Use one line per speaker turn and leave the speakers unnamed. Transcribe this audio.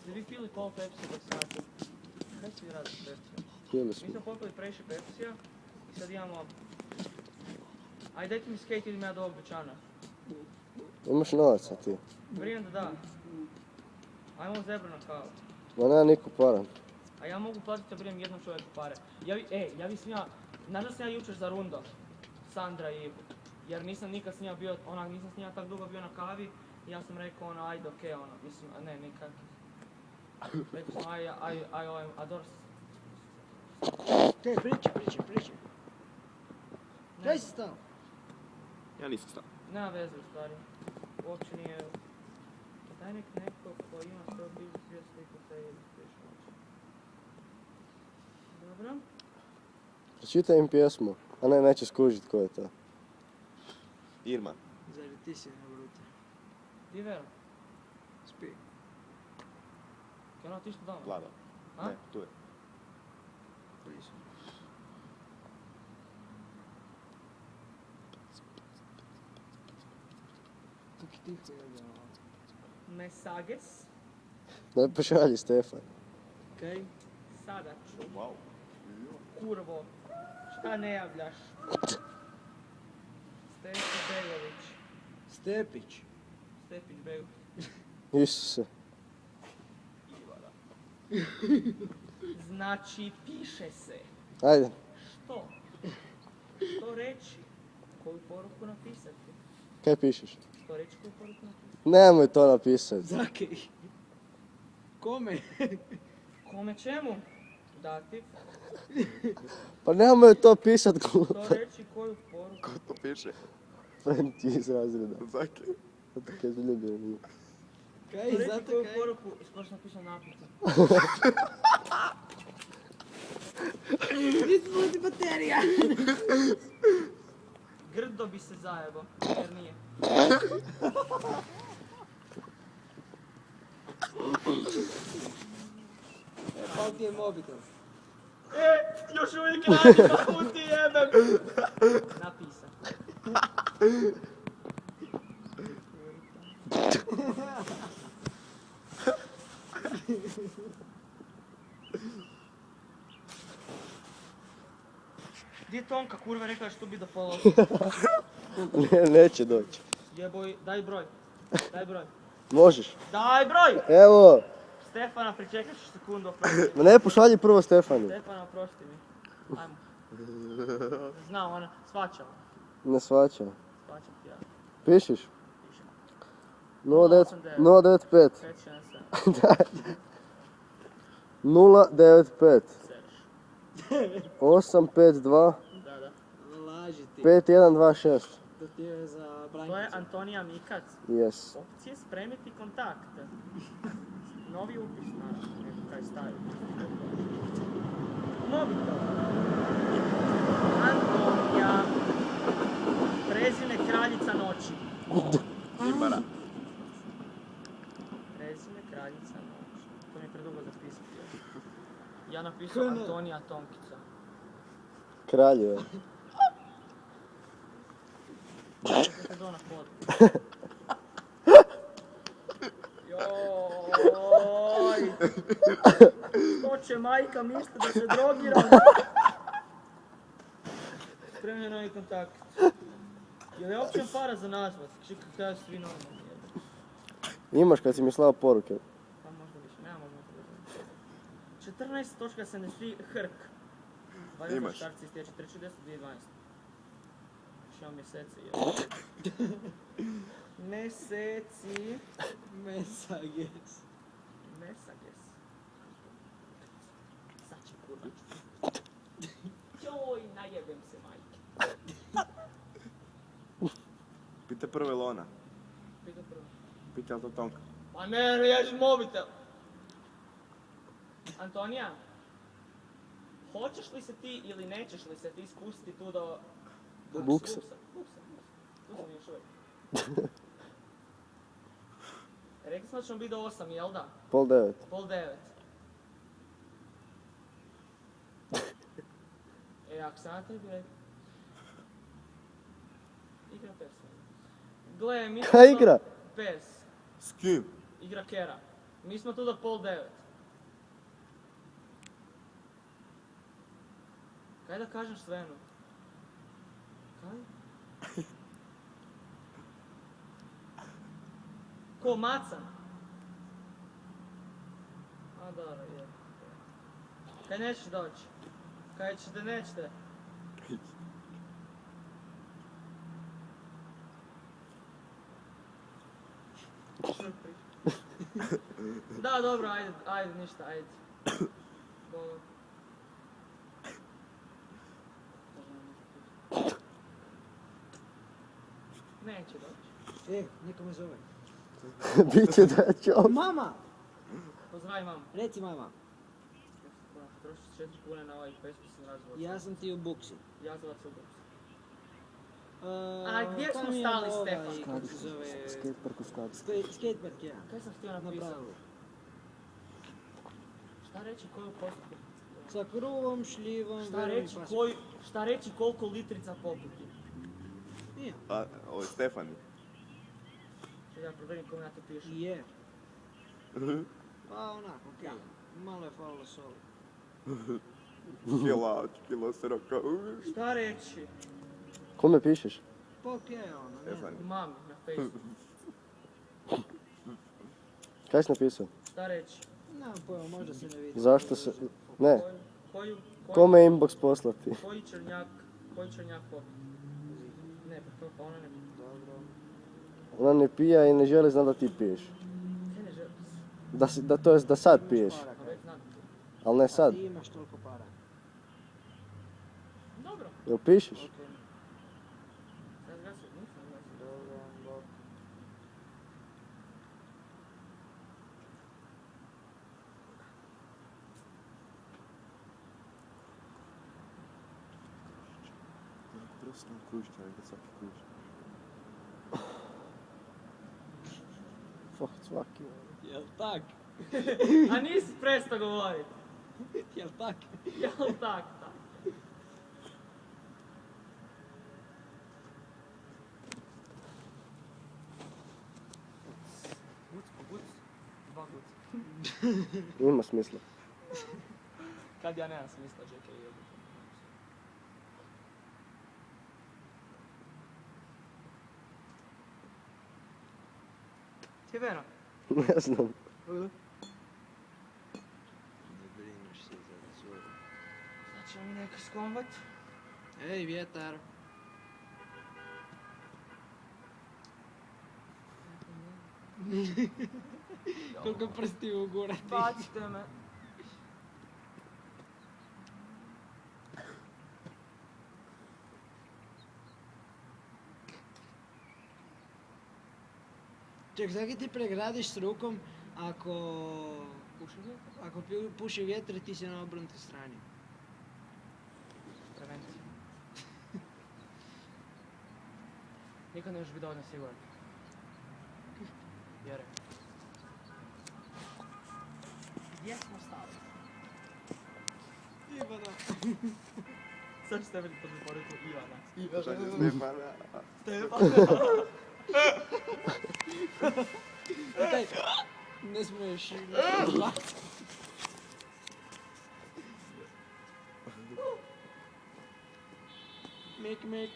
Jeste vi pili pol Pepsi dok snati? Kaj ste vi radili s Pepsijom?
Pili
Mi
smo.
smo popili previše Pepsija i sad imamo... Ajde dajte mi skate, idem ja do ovog dućana.
Imaš novaca ti?
Vrijeme da da. Ajmo u Zebru na kavu.
Ma nema niko para.
A ja mogu platiti obrijem jednom čovjeku pare. Ja bi smija... Znaš da sam ja jučer za Rundo? Sandra i Ivu. Jer nisam nikad s njima bio, nisam s njima tak dugo bio na kavi. I ja sam rekao ajde okej, mislim, ne, nikak. Rekao sam ador...
Te, priči. Kaj si stao?
Ja nisam stao.
Nema veze u stvari. Uopće nije... Daj neko ko ima svoj biznis bio sliku te i viš moći. Dobro.
Pročitaj im pjesmu. A ne, neće skužit ko je to.
Irma.
Zar ti si na vrute?
Di Vero?
Spi.
Kaj ono otišla doma?
Vlada.
A?
Ne, tu je.
Blizu. Tuki tiho je
Mesages.
Ne pošalji Stefan.
Kaj?
Sada ću.
Wow.
Kurvo. Šta ne javljaš? Stepi Begović.
Stepić.
Stepić Begović.
Isuse.
Znači, piše se.
Ajde.
Što? Što reći? Koju poruku napisati?
Kaj pišeš?
Što reći koju poruku napisati?
Nemoj to napisat.
Zakaj? Kome?
Kome čemu? Dativ.
Pa nemoj to pisat glupo.
Što reći koju poruku?
Ko to piše?
Friend ti iz razreda.
Zakaj?
Zato kaj se ljubio.
Kaj?
Što reći
Zato
koju
kaj?
poruku? Skoro sam napisao napitak.
Izvodi baterija.
Grdo bi se zajebo, jer nije.
Pal ti je mobitel.
Još uvijek radi, kako ti jebem! Napisan. Gdje je Tonka, kurva, rekla da će tu biti do pola?
Ne, neće doći.
Jeboj, daj broj. Daj broj.
Možeš.
Daj broj!
Evo.
Stefana, pričekaš sekundu, oprosti.
Ma ne, pošalji prvo Stefanu.
Stefana, oprosti mi. Ajmo. Znam, ona, svača.
Ne svaća.
Svačam ti ja.
Pišiš?
Pišem.
095.
567.
095.
Seriš.
852.
Da, da.
Laži ti.
5126.
To ti je za
To je
Brankicu.
Antonija Mikac.
Yes.
Opcije spremiti kontakt. Novi upis, naravno, neko kaj staviti. Mobitel. Antonija. Prezime kraljica noći.
Irmara.
Prezime kraljica noći. To mi je predugo zapisati. Ja napisao Antonija Tomkica.
Kraljeve.
Sezona pod. Joj! Što će majka misli da se drogiram? Spremio novi kontakt. Je li uopće para za nazvat? Čekaj, kada su svi normalni.
Imaš kad si mi slao poruke.
Pa možda više, nema možda. 14.73 Hrk. Valjda
Imaš.
muškarci istječe 3.10.2012. Još imam mjeseci. Meseci.
Mesages.
Mesages. Sad će kurva. Joj, najebem se majke.
Pita prvo Ilona.
Pita prvo.
Pita li to Tonka?
Pa ne, ježi mobitel. Antonija, hoćeš li se ti ili nećeš li se ti spustiti tu do...
Buksa.
Buksa. Tu sam još uvijek. Rekli smo da ćemo biti do 8, jel da?
8:30.
8:30. Ako sam na tebi rekao... Igra PES. Gle, mi...
Kaj igra?
PES.
S kim?
Igra Kera. Mi smo tu do 8:30. Kaj da kažem Svenu? Kaj? Ko, Macan? A, dobro, je. Kaj nećeš doći? Kaj ćete, nećete? Da, dobro, ajde, ništa, ajde. Dobro. Neće doći.
Neko me zove.
Biće da će on.
Mama!
Pozdravi mamu.
Reci mama,
Trošiš 4 kune na ovaj besmislen razgovor.
ja sam ti u buksi.
Ja sam vas ubog. A gdje smo
tam je
stali,
ovaj,
Stefan?
kako se zove,
Skatepark u Skadu.
skatepark jedan.
Kaj sam htio
Na
napisati?
pravilu.
Šta reći koju postupku?
Sa kruvom, šljivom,
Šta reći koliko litrica popiti?
Nije.
A, ovo je Stefani.
Što ja provjerim kome ja to pišem.
Je. Pa onak, okej. Malo je falilo soli.
Kilo sroka.
Šta reći?
Kome pišeš?
Pa okej, ono, ne.
Stefani.
Mami na Facebooku.
Kaj si napisao?
Šta reći?
Nemam pojma, možda se ne vidi.
Zašto se... Ne,
Koju
kome inbox poslati?
koji črnjak popiti? Ne, pa ona ne pita.
Dobro.
Ona ne pija i ne želi znati da ti piješ.
Kaj ne želi?
To jest da sad piješ,
Para,
A već znam.
ali ne sad.
Ti imaš toliko para.
Dobro.
Jel pišeš?
Okej.
Sad glasio, nisam glasio.
Dobro, bok.
Prosto krušća, da svaki krušća.
Fuck, svaki.
Jel tak?
A nisi prestao govorit.
Jel tak?
Jel tak, tak. Guc po guc, 2 guc.
Ima smisla.
Kad ja nemam smisla, čekaj, jedu. Ti je Vera?
Ne znam.
Ne brineš se za curu.
Sad ćemo mi neki skombat.
Ej, vjetar. Koliko prsti ugurati.
Bacite me.
Ček, zaki ti pregradiš s rukom ako puši vjetar i ti si na obrnutoj strani.
Prevencija. Nikad ne možeš biti dovoljno siguran. Vjeruj. Gdje smo stali?
Ivana.
Sad ću tebi podporuku Ivana.
Sad je Stefana.
Stefan.
Okej, ne smiješ. Mek, mek.